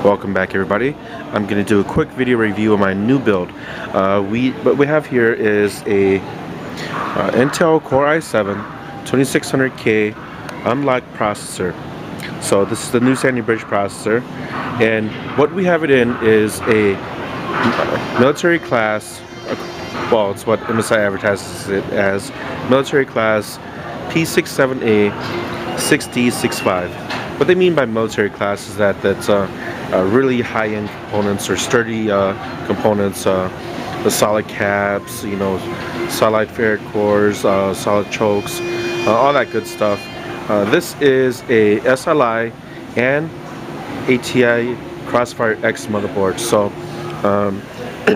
Welcome back, everybody. I'm going to do a quick video review of my new build. What we have here is a Intel Core i7 2600K unlocked processor. So this is the new Sandy Bridge processor, and what we have it in is a military class. Well, it's what MSI advertises it as, military class P67A 6D65. What they mean by military class is that that's really high-end components or sturdy components, the solid caps, you know, solid ferrite cores, solid chokes, all that good stuff. This is a SLI and ATI Crossfire X motherboard. So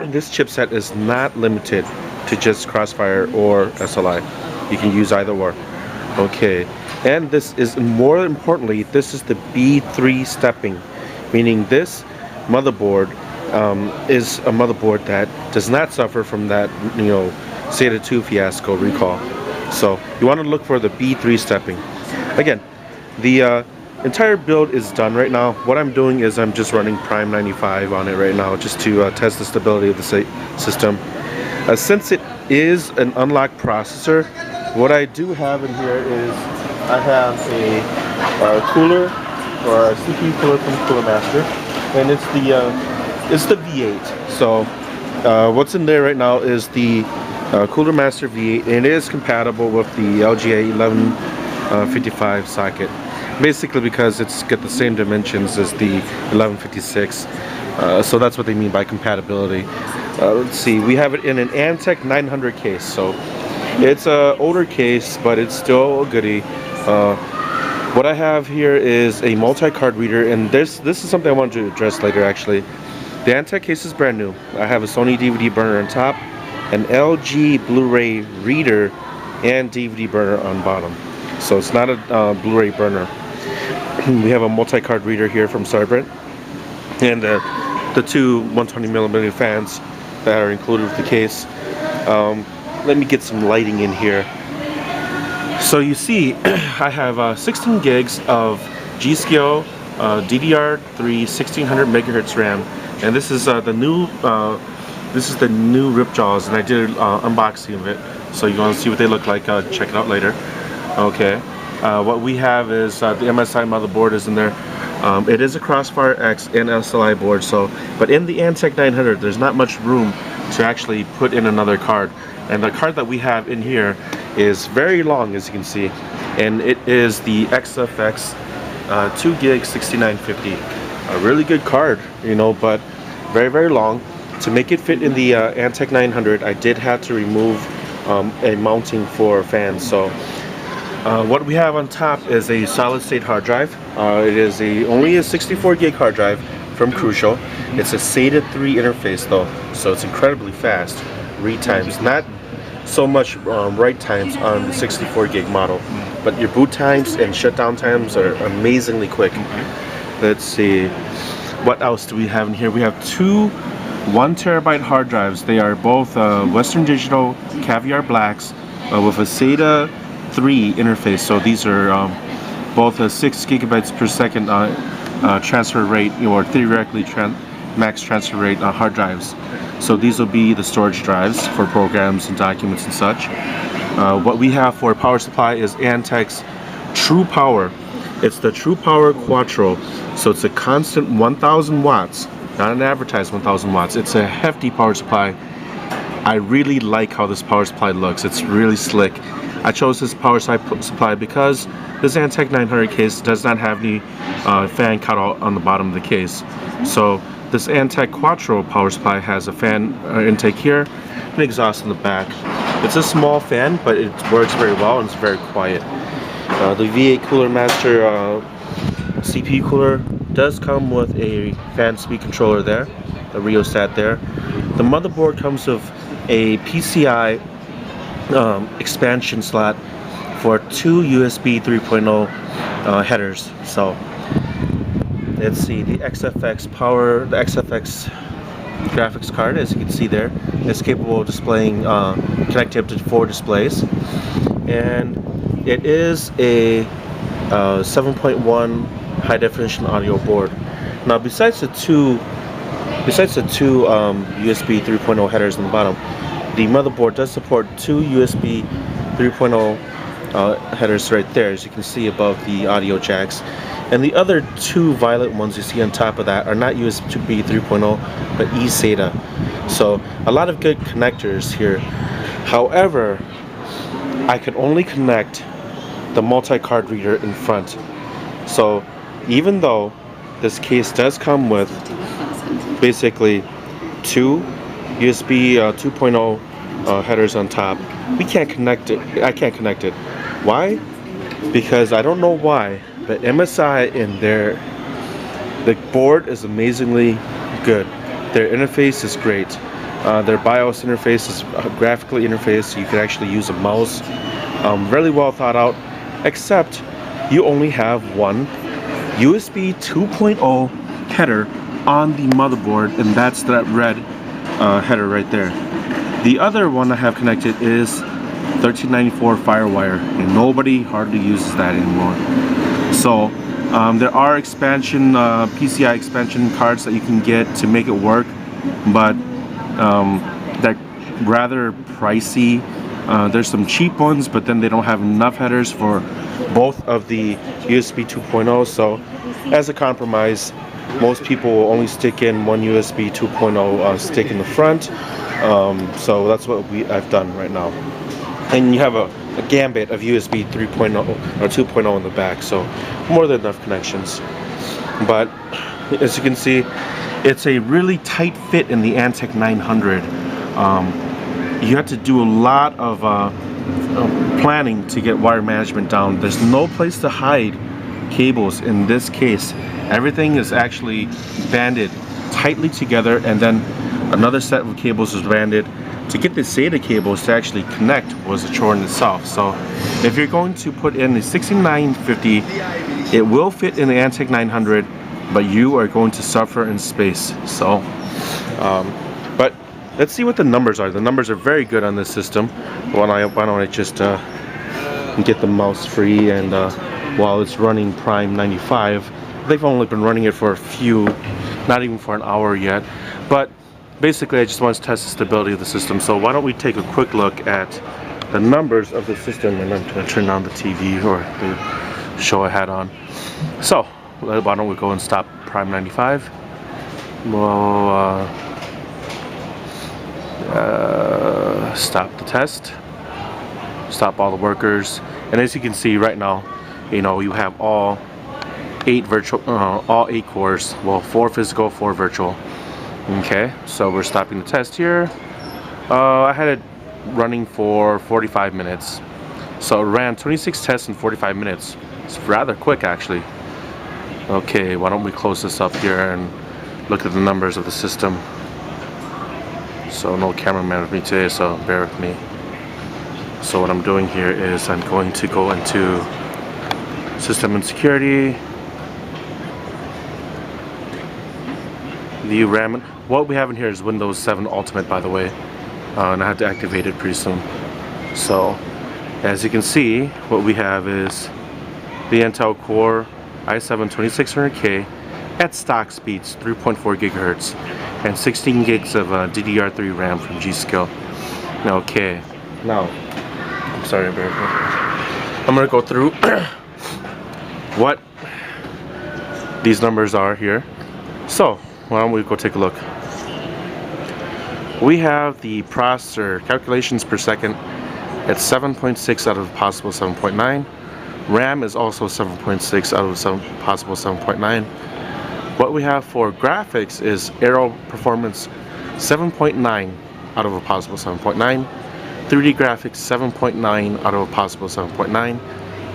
this chipset is not limited to just Crossfire or SLI. You can use either or. Okay, and this is, more importantly, this is the B3 stepping, meaning this motherboard is a motherboard that does not suffer from that, you know, Sata 2 fiasco recall. So you want to look for the B3 stepping. Again, the entire build is done right now. What I'm doing is I'm just running Prime 95 on it right now, just to test the stability of the system. Since it is an unlocked processor, what I do have in here is I have a cooler, or a CPU cooler from Cooler Master, and it's the V8. So what's in there right now is the Cooler Master V8, and it is compatible with the LGA 1155 socket. Basically because it's got the same dimensions as the 1156. So that's what they mean by compatibility. Let's see, we have it in an Antec 900 case. So it's an older case, but it's still a goodie. What I have here is a multi-card reader, and this is something I wanted to address later actually. The Antec case is brand new. I have a Sony DVD burner on top, an LG Blu-ray reader, and DVD burner on bottom. So it's not a Blu-ray burner. We have a multi-card reader here from Cybert, and the two 120mm fans that are included with the case. Let me get some lighting in here. So you see, I have 16 gigs of G-Skill DDR3 1600 megahertz RAM, and this is the new rip jaws, and I did an unboxing of it. So you want to see what they look like? Check it out later. Okay. What we have is the MSI motherboard is in there. It is a Crossfire X and SLI board. So, but in the Antec 900, there's not much room to actually put in another card. And the card that we have in here is very long, as you can see, and it is the XFX 2 gig 6950. A really good card, you know, but very, very long. To make it fit in the Antec 900, I did have to remove a mounting for fans. So what we have on top is a solid state hard drive. It is only a 64 gig hard drive from Crucial. It's a SATA 3 interface though, so it's incredibly fast. Read times, not so much write times on the 64 gig model, but your boot times and shutdown times are amazingly quick. Let's see, what else do we have in here? We have two 1 terabyte hard drives. They are both Western Digital Caviar Blacks with a SATA 3 interface. So these are both a 6 gigabytes per second transfer rate, or theoretically max transfer rate hard drives. So these will be the storage drives for programs and documents and such. What we have for power supply is Antec's True Power. It's the True Power Quattro. So it's a constant 1000 watts, not an advertised 1000 watts. It's a hefty power supply. I really like how this power supply looks. It's really slick. I chose this power supply because this Antec 900 case does not have any fan cutout on the bottom of the case. So this Antec Quattro power supply has a fan intake here, and exhaust in the back. It's a small fan, but it works very well and it's very quiet. The V8 Cooler Master CPU cooler does come with a fan speed controller there, a rheostat there. The motherboard comes with a PCI expansion slot for 2 USB 3.0 headers. So let's see, the XFX graphics card, as you can see there, is capable of displaying connectivity up to 4 displays, and it is a 7.1 high definition audio board. Now besides the two USB 3.0 headers on the bottom, the motherboard does support two USB 3.0 headers right there, as you can see above the audio jacks. And the other two violet ones you see on top of that are not USB 3.0 but eSATA. So a lot of good connectors here. However, I could only connect the multi-card reader in front. So even though this case does come with basically two USB 2.0 headers on top, we can't connect it. I can't connect it. Why? Because I don't know why, but MSI in the board is amazingly good. Their interface is great. Their BIOS interface is graphically interfaced, so you can actually use a mouse. Really well thought out, except you only have one USB 2.0 header on the motherboard, and that's that red header right there. The other one I have connected is 1394 Firewire, and nobody hardly uses that anymore. So there are expansion PCI expansion cards that you can get to make it work, but they're rather pricey. There's some cheap ones, but then they don't have enough headers for both of the USB 2.0. So as a compromise, most people will only stick in one USB 2.0 stick in the front. So that's what I've done right now. And you have a gambit of USB 3.0 or 2.0 in the back, so more than enough connections. But as you can see, it's a really tight fit in the Antec 900. You have to do a lot of planning to get wire management down. There's no place to hide cables in this case. Everything is actually banded tightly together, and then another set of cables is banded. To get the SATA cables to actually connect was a chore in itself. So if you're going to put in the 6950, it will fit in the Antec 900, but you are going to suffer in space. So but let's see what the numbers are. The numbers are very good on this system. Why don't I just get the mouse free, and while it's running Prime 95, they've only been running it for a few, not even for an hour yet. But basically, I just want to test the stability of the system. So why don't we take a quick look at the numbers of the system, and I'm going to turn on the TV or the show I had on. So why don't we go and stop Prime 95? We'll stop the test, stop all the workers, and as you can see right now, you know, you have all 8 cores. Well, 4 physical, 4 virtual. Okay, so we're stopping the test here. I had it running for 45 minutes. So it ran 26 tests in 45 minutes. It's rather quick, actually. Okay, why don't we close this up here and look at the numbers of the system. So no cameraman with me today, so bear with me. So what I'm doing here is I'm going to go into System and Security. The RAM, what we have in here is Windows 7 Ultimate, by the way, and I have to activate it pretty soon. So as you can see, what we have is the Intel Core i7-2600K at stock speeds, 3.4 gigahertz, and 16 gigs of DDR3 RAM from G-Skill. Okay, now I'm sorry, I'm gonna go through what these numbers are here. So why don't we go take a look. We have the processor calculations per second at 7.6 out of a possible 7.9. RAM is also 7.6 out of possible 7.9. What we have for graphics is Aero Performance 7.9 out of a possible 7.9. 3D graphics 7.9 out of a possible 7.9.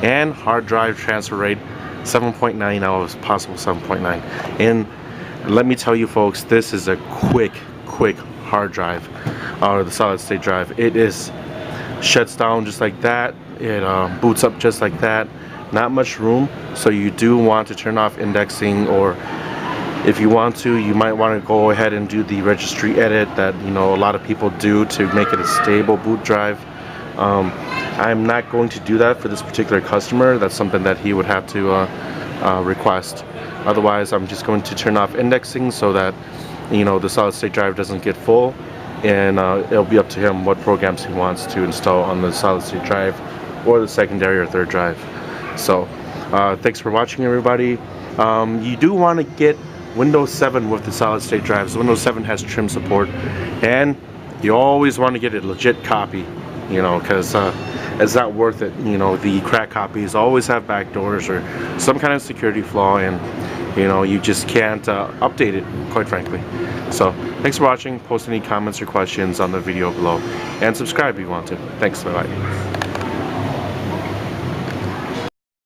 And hard drive transfer rate 7.9 out of a possible 7.9. And let me tell you folks, this is a quick hard drive, or the solid state drive. It is shuts down just like that. It boots up just like that. Not much room, so you do want to turn off indexing, or if you want to, you might want to go ahead and do the registry edit that, you know, a lot of people do to make it a stable boot drive. I'm not going to do that for this particular customer. That's something that he would have to request. Otherwise, I'm just going to turn off indexing so that, you know, the solid state drive doesn't get full, and it'll be up to him what programs he wants to install on the solid state drive or the secondary or third drive. So thanks for watching, everybody. You do want to get Windows 7 with the solid state drives. Windows 7 has trim support, and you always want to get a legit copy, you know, because it's not worth it. You know, the crack copies always have backdoors or some kind of security flaw, and you know, you just can't update it, quite frankly. So thanks for watching. Post any comments or questions on the video below, and subscribe if you want to. Thanks. Bye bye.